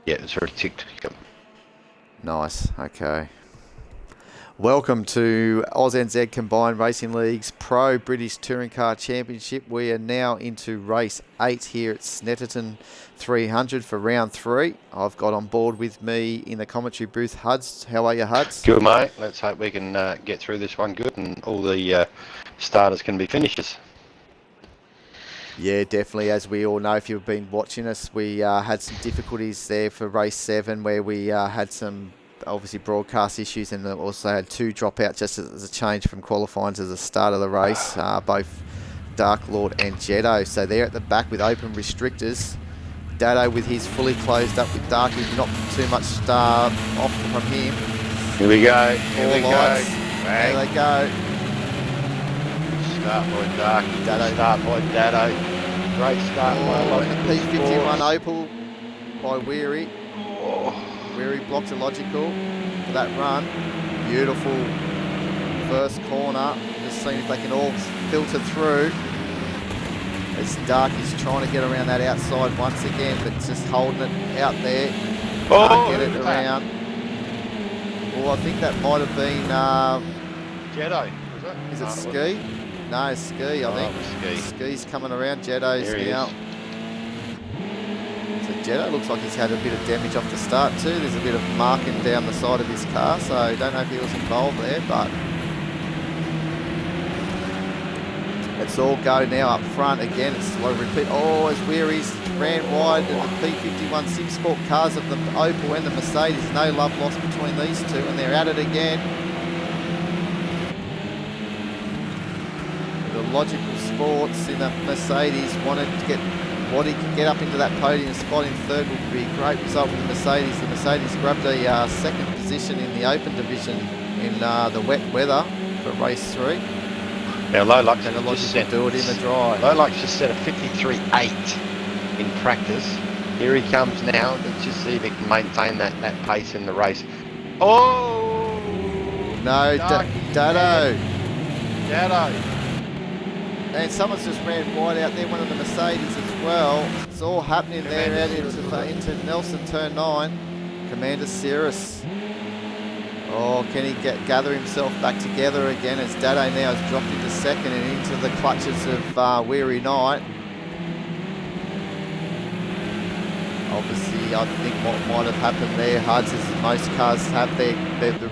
Yeah, it's already ticked. Yep. Nice. Okay. Welcome to ANZCRL Combined Racing League's Pro British Touring Car Championship. We are now into race 8 here at Snetterton 300 for round 3. I've got on board with me in the commentary booth Huds. How are you, Huds? Good, mate. Let's hope we can get through this one good and all the starters can be finishers. Yeah, definitely. As we all know, if you've been watching us, we had some difficulties there for race 7 where we had some obviously broadcast issues and also had 2 dropouts just as a change from qualifying to the start of the race, both Dark Lord and Jetto. So they're at the back with open restrictors. Dado with his fully closed up with Darky, not too much off from him. Here we go. Here we go. There they go. Start by Darky. Dado. Start by Dado. Great start by the P51 Opal by Weary. Weary blocked Illogical for that run. Beautiful first corner. Just seeing if they can all filter through. As Darky's trying to get around that outside once again, but just holding it out there. Can't get it around. Well, I think that might have been Jetto, was it? Is it Ski? No, Ski, I think. Ski's coming around. Jetto's now. So Jetto looks like he's had a bit of damage off the start too. There's a bit of marking down the side of his car, so I don't know if he was involved there, but it's all go now up front again. It's slow repeat. Oh, as Weary's ran wide and the P51 6-sport cars of the Opal and the Mercedes. No love lost between these two, and they're at it again. The Logical Sports in the Mercedes wanted to get what he could get up into that podium spot in third would be a great result with the Mercedes. The Mercedes grabbed a second position in the open division in the wet weather for race 3. Now Lolux just do it in the dry. Lolux just set a 53.8 in practice. Here he comes now. Let's just see if he can maintain that pace in the race. Oh! No, Dado. Dado. And someone's just ran wide out there, one of the Mercedes as well. It's all happening there out into Nelson turn 9. Commander Cirrus. Oh, can he gather himself back together again as Dado now has dropped into second and into the clutches of Weary Knight. Obviously, I think what might have happened there, Huds, is most cars have the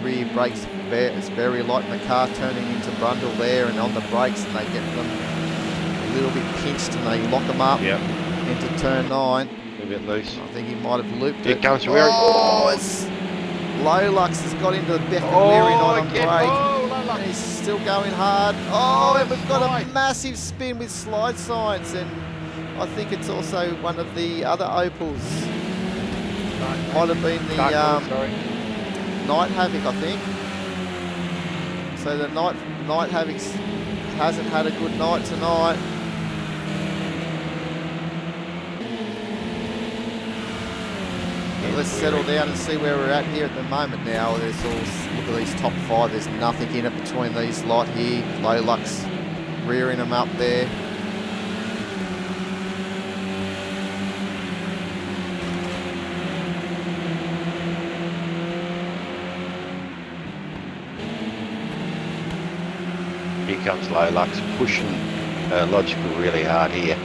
rear brakes. It's very light in the car turning into Brundle there and on the brakes, and they get them a little bit pinched and they lock them up into turn 9. A little bit loose. I think he might have looped it. Here comes Weary. Oh, it's Lolux has got into the back of Weary Knight on brake. And he's still going hard. Oh, and we've got a massive spin with slide signs, and I think it's also one of the other Opals. Might have been the Night Havoc, I think. So the Night Havoc hasn't had a good night tonight. Let's settle down and see where we're at here at the moment now. There's all, look at these top 5. There's nothing in it between these lot here. Lolux rearing them up there. Here comes Lolux pushing Logical really hard here.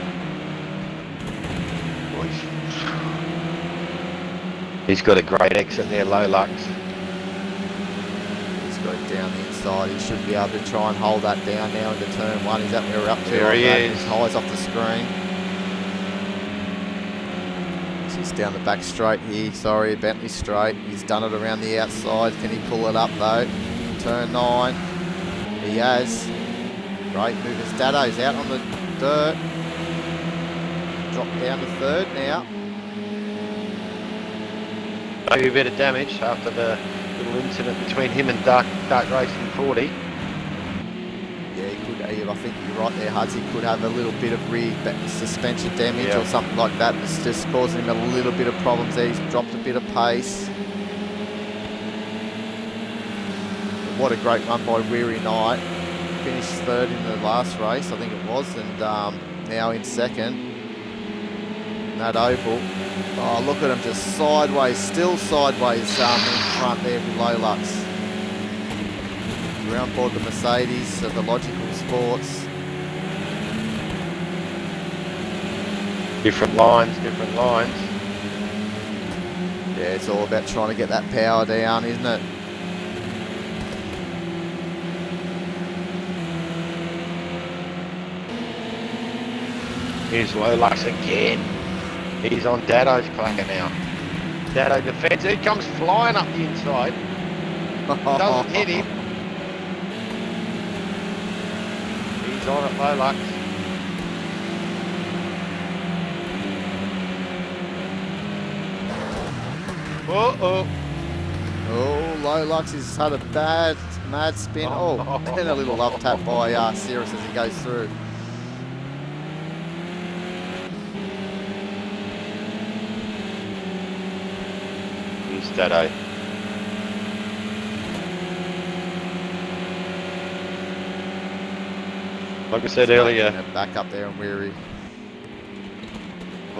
He's got a great exit there, Lolux. He's got it down the inside. He should be able to try and hold that down now into turn 1. Is that where we're up to? There he is. His highs off the screen. He's down the back straight here. Sorry, Bentley straight. He's done it around the outside. Can he pull it up though? Turn 9. He has. Great move as Dado's out on the dirt. Drop down to third now. Maybe a bit of damage after the little incident between him and Dark Racing 40. Yeah, he could. I think you're right there, Huds. He could have a little bit of rear suspension damage or something like that. It's just causing him a little bit of problems there. He's dropped a bit of pace. What a great run by Weary Knight. Finished third in the last race, I think it was, and now in second. that oval. Oh, look at him just sideways, still sideways in front there with Lolux. We're on board the Mercedes of the Logical Sports. Different lines, different lines. Yeah, it's all about trying to get that power down, isn't it? Here's Lolux again. He's on Dado's clacker now. Dado defends. He comes flying up the inside. Doesn't hit him. He's on at Lolux. Uh-oh. Oh, Lolux has had a mad spin. Oh, and a little love tap by Cirrus as he goes through. Here's Dado. Like I said earlier, back up there and weary.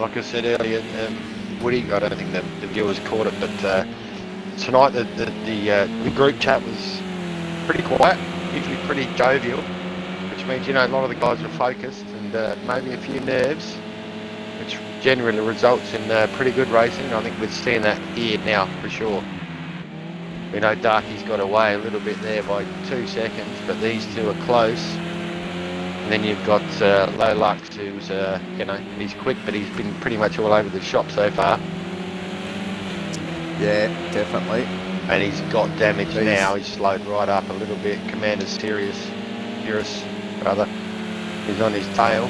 like I said earlier, Woody, I don't think the viewers caught it, but tonight the group chat was pretty quiet, usually pretty jovial, which means, you know, a lot of the guys are focused and maybe a few nerves, which generally results in pretty good racing. I think we're seeing that here now for sure. We know Darky's got away a little bit there by 2 seconds, but these two are close. And then you've got Lolux, who's, you know, he's quick, but he's been pretty much all over the shop so far. Yeah, definitely. And he's got damage now. He's slowed right up a little bit. Commander Cirrus, rather, he's on his tail.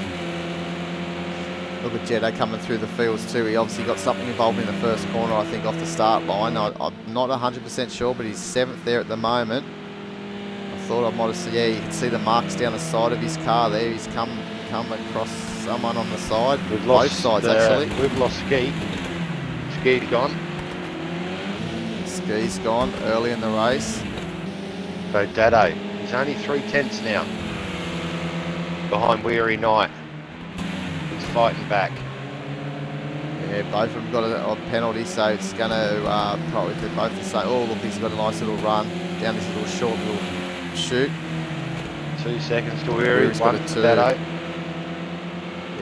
Look at Jetto coming through the fields too. He obviously got something involved in the first corner, I think, off the start line. I'm not 100% sure, but he's 7th there at the moment. Thought I might have seen, yeah, you can see the marks down the side of his car there. He's come across someone on the side. We've lost both sides actually. We've lost Ski. Ski's gone. Ski's gone early in the race. So Dado, he's only 3/10 now behind Weary Knight. He's fighting back. Yeah, both of them got a penalty, so it's going to probably be both the same. Oh, look, he's got a nice little run down this little short little shoot. 2 seconds to Weary, Weary's got 1 a to 2. Dado.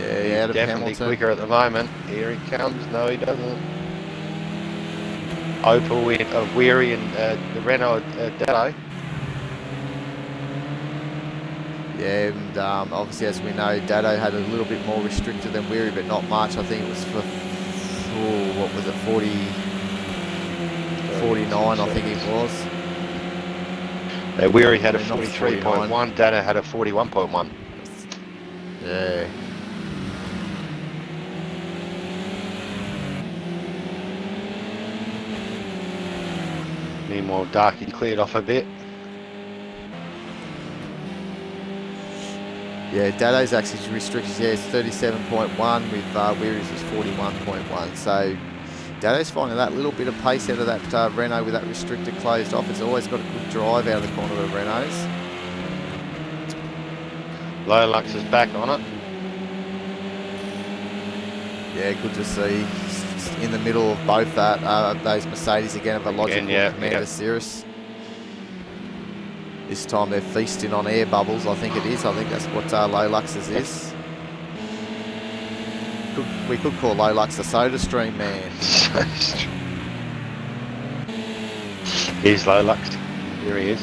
Yeah, He's out of definitely Hamilton. quicker at the moment. Here he comes. No, he doesn't. Opal of Weary and the Renault Dado. Yeah, and obviously, as we know, Dado had a little bit more restricted than Weary, but not much. I think it was for, what was it, 49, I think it was. Weary had a 43.1, Dado had a 41.1. Yeah. Meanwhile, Darky cleared off a bit. Yeah, Dado's actually restricted, yeah, it's 37.1 with Weary's is 41.1. So Dado's finding that little bit of pace out of that Renault with that restricted closed off. It's always got a good drive out of the corner of the Renaults. Lolux is back on it. Yeah, good to see. In the middle of both those Mercedes again of a logical Commander Cirrus. This time they're feasting on air bubbles, I think it is. I think that's what Lolux's is. We could call Lolux the soda stream man. Here's Lolux. Here he is.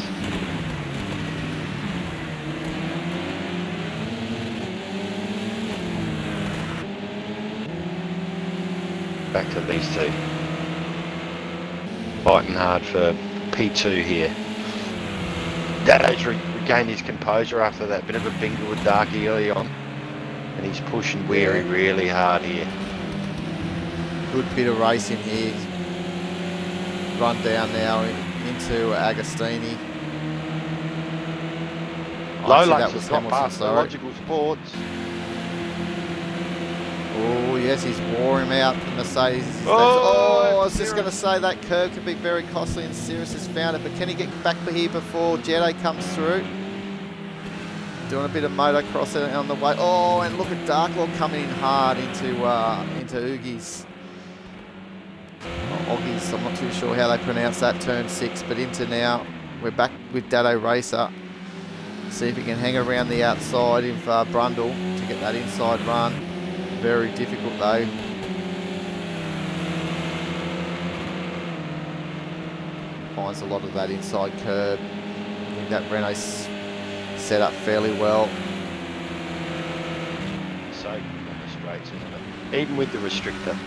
Back to these two. Fighting hard for P2 here. Dado's regained his composure after that bit of a bingle with Darky early on. And he's pushing Weary really hard here. Good bit of racing here. Run down now into Agostini. Lolux has got past the Logical Sports. Oh, yes, he's wore him out. The Mercedes. I was just going to say that curve can be very costly, and Cirrus has found it. But can he get back here before Jetto comes through? Doing a bit of motocross on the way. Oh, and look at Darklaw coming in hard into Oogie's. Oggies, I'm not too sure how they pronounce that, turn 6, but into now. We're back with Dado Racer. See if he can hang around the outside of Brundle to get that inside run. Very difficult though. Finds a lot of that inside curb. I think that Renault's set up fairly well. So on the straights, isn't it? Even with the restrictor.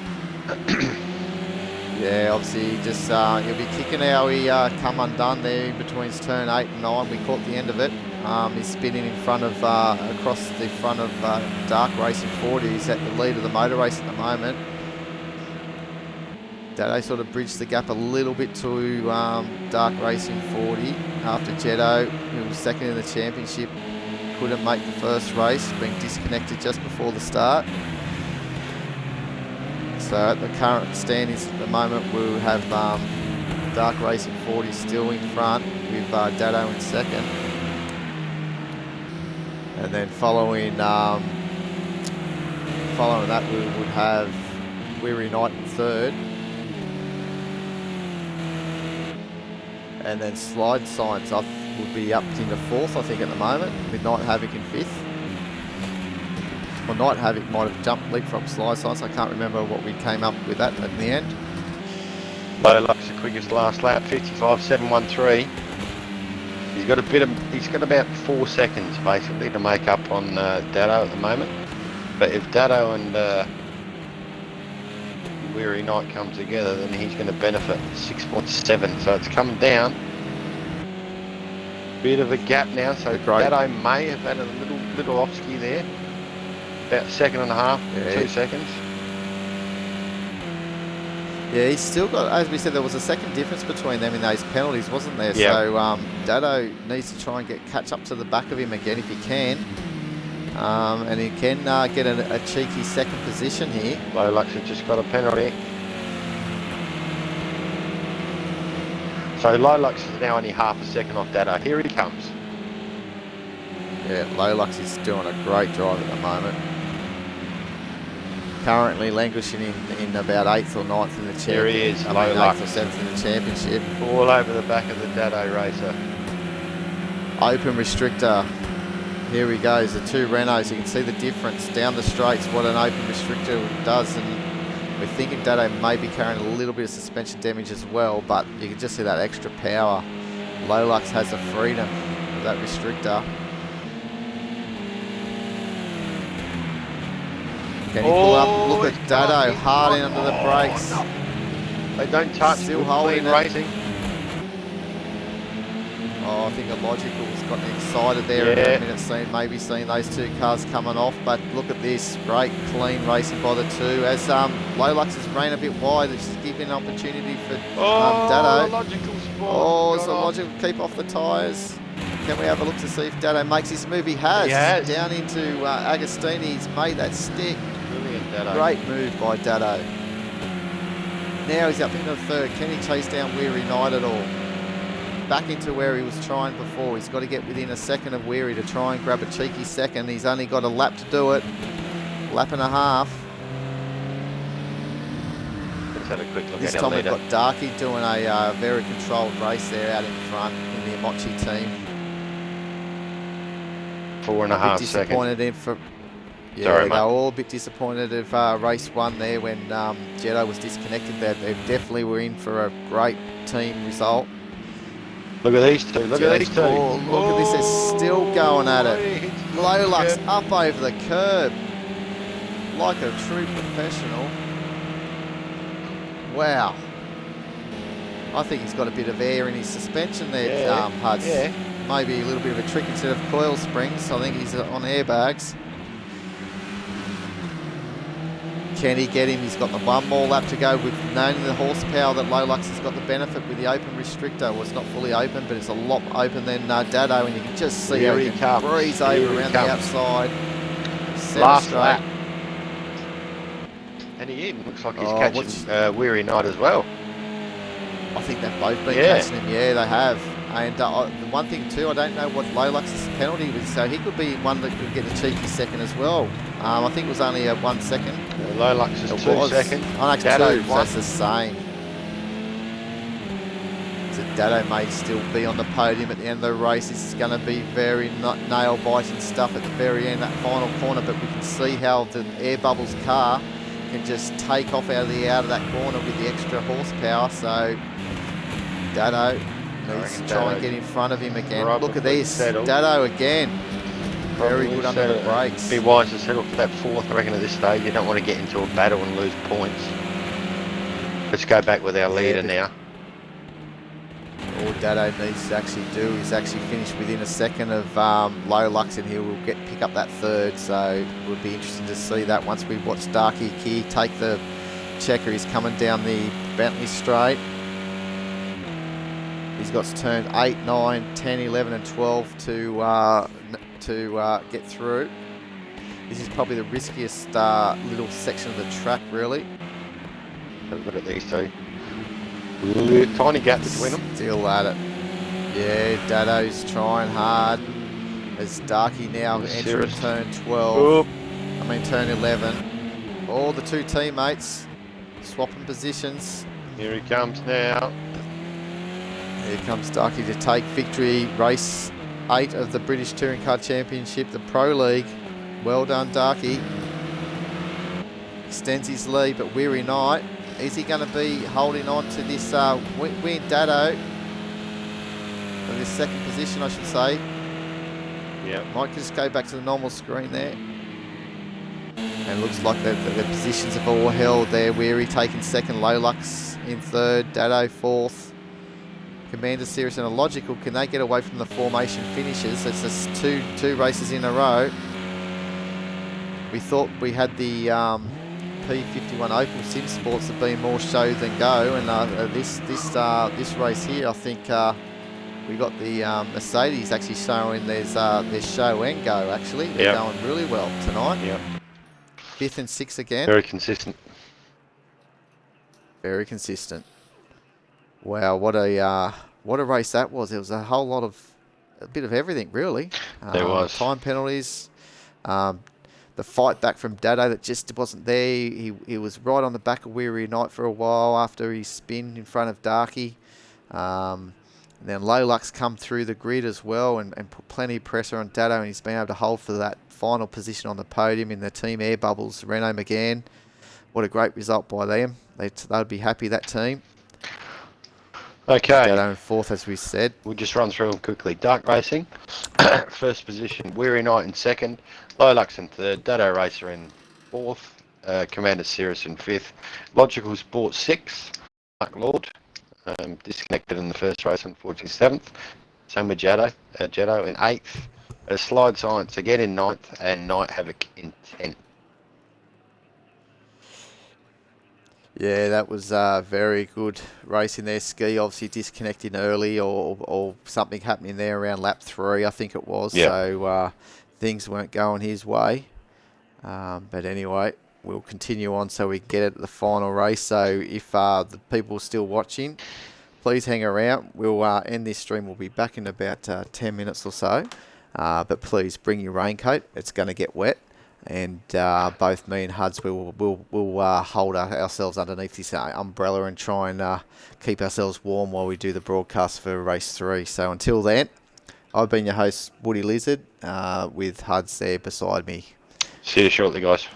Yeah, obviously just he'll be kicking how he come undone there in between turn 8 and 9. We caught the end of it. He's spinning in front of across the front of Dark Racing 40. He's at the lead of the motor race at the moment. Dado sort of bridged the gap a little bit to Dark Racing 40 after Jetto, who was second in the championship, couldn't make the first race, being disconnected just before the start. So at the current standings at the moment, we'll have Dark Racing 40 still in front with Dado in second. And then following that, we would have Weary Knight in third. And then Slide Science would be up into fourth, I think, at the moment, with Night Havoc in fifth. Well, Night Havoc might have jumped leapfrog Slide Science. I can't remember what we came up with that in the end. Low Luck's the quickest last lap, 55.713. He's got he's got about 4 seconds basically to make up on Dado at the moment. But if Dado and Weary Knight come together, then he's going to benefit 6.7. So it's coming down. Bit of a gap now. So Dado may have had a little off-ski there. About a second and a half, 2 seconds. Yeah, he's still got, as we said, there was a second difference between them in those penalties, wasn't there? Yep. So Dado needs to try and catch up to the back of him again if he can. And he can get a cheeky second position here. Low Lux has just got a penalty. So Low Lux is now only half a second off Dado. Here he comes. Yeah, Low Lux is doing a great drive at the moment. Currently languishing in about 8th or 9th in the championship. Here he is, Low 8th or 7th in the championship. All over the back of the Dado Racer. Open restrictor. Here he goes, the two Renaults. You can see the difference down the straights, what an open restrictor does. And we're thinking Dado may be carrying a little bit of suspension damage as well, but you can just see that extra power. Low Lux has the freedom of that restrictor. Can he pull up? Look at Dado, hard in under the brakes. They don't touch, still holding it. Racing. Oh, I think Illogical's gotten excited there in a minute, maybe seeing those two cars coming off, but look at this, great clean racing by the two. As Low Lux has ran a bit wide, it's just giving an opportunity for Dado. Illogical spot. Oh, so Illogical keep off the tyres. Can we have a look to see if Dado makes his move? He has. Down into Agostini, he's made that stick. Brilliant, Dado. Great move by Dado. Now he's up into third. Can he chase down Weary Knight at all? Back into where he was trying before. He's got to get within a second of Weary to try and grab a cheeky second. He's only got a lap to do it. Lap and a half. Let's have a quick look this at time our we've leader. got Darky doing a very controlled race there out in front in the Emochi team. 4.5 seconds. Disappointed in for... Yeah, Sorry, they were all a bit disappointed of race 1 there when Jetto was disconnected. They definitely were in for a great team result. Look at these two, look at these two. Oh, look at this, they're still going at it. Low Lux up over the curb. Like a true professional. Wow. I think he's got a bit of air in his suspension there, Huds. Yeah. Maybe a little bit of a trick instead of coil springs. I think he's on airbags. Can he get him? He's got the one more lap to go with knowing the horsepower that Low Lux has got the benefit with the open restrictor. Well, it's not fully open, but it's a lot open than Dado, and you can just see how he can breeze over around the outside. Last lap. And he even looks like he's catching Weary Knight as well. I think they've both been catching him. Yeah, they have. And the one thing too, I don't know what Lolux's penalty was, so he could be one that could get a cheeky second as well. I think it was only a 1 second. Lolux is 2 seconds. Oh, no, Dado 2, so it's the same. So Dado may still be on the podium at the end of the race. This is going to be very nail-biting stuff at the very end, that final corner, but we can see how the air bubbles car can just take off out of that corner with the extra horsepower. So Dado needs to try and get in front of him again. Look at this, Dado again. Very good under the brakes. Be wise to settle for that 4th, I reckon, at this stage. You don't want to get into a battle and lose points. Let's go back with our leader now. All Dado needs to actually do is actually finish within a second of Lolux, and he will pick up that 3rd. So it would be interesting to see that once we watch Darky Key take the checker. He's coming down the Bentley straight. He's got turn 8, 9, 10, 11 and 12 to get through. This is probably the riskiest little section of the track, really. Have a look at these two. Tiny gap between them. Still at it. Yeah, Dado's trying hard. As Darky now entering turn 12. Turn 11. All the 2 teammates swapping positions. Here he comes now. Here comes Darky to take victory. Race 8 of the British Touring Car Championship, the Pro League. Well done, Darky. Extends his lead, but Weary Knight, is he going to be holding on to this win? Dado, in this 2nd position, I should say. Yeah. Might just go back to the normal screen there. And looks like the positions have all held there. Weary taking 2nd, Lolux in 3rd, Dado 4th. Commander Cirrus and a Logical, can they get away from the formation finishes? It's just two races in a row. We thought we had the P51 Opel Sim Sports have been more show than go, and this race here, I think we got the Mercedes actually showing their show and go. Actually, they're going really well tonight. Yep. 5th and 6th again. Very consistent. Very consistent. Wow, what a race that was. There was a bit of everything, really. There was. Time penalties, the fight back from Dado that just wasn't there. He was right on the back of Weary Knight for a while after he spin in front of Darky. And then Lolux come through the grid as well and put plenty of pressure on Dado, and he's been able to hold for that final position on the podium in the team air bubbles. Renault McGann, what a great result by them. They'd be happy, that team. Okay. Dado in 4th, as we said. We'll just run through them quickly. Dark Racing, 1st position. Weary Knight in 2nd. Lolux in 3rd. Dado Racer in 4th. Commander Cirrus in 5th. Logical Sport 6th. Mark Lord, disconnected in the 1st race, unfortunately 7th. Same with Jado in 8th. Slide Science again in 9th. And Night Havoc in 10th. Yeah, that was a very good race in there. Ski obviously disconnecting early or something happening there around lap 3, I think it was. Yeah. So things weren't going his way. But anyway, we'll continue on so we can get it at the final race. So if the people are still watching, please hang around. We'll end this stream. We'll be back in about 10 minutes or so. But please bring your raincoat. It's going to get wet. And both me and Huds will hold ourselves underneath this umbrella and try and keep ourselves warm while we do the broadcast for race 3. So until then, I've been your host, Woody Lizard, with Huds there beside me. See you shortly, guys.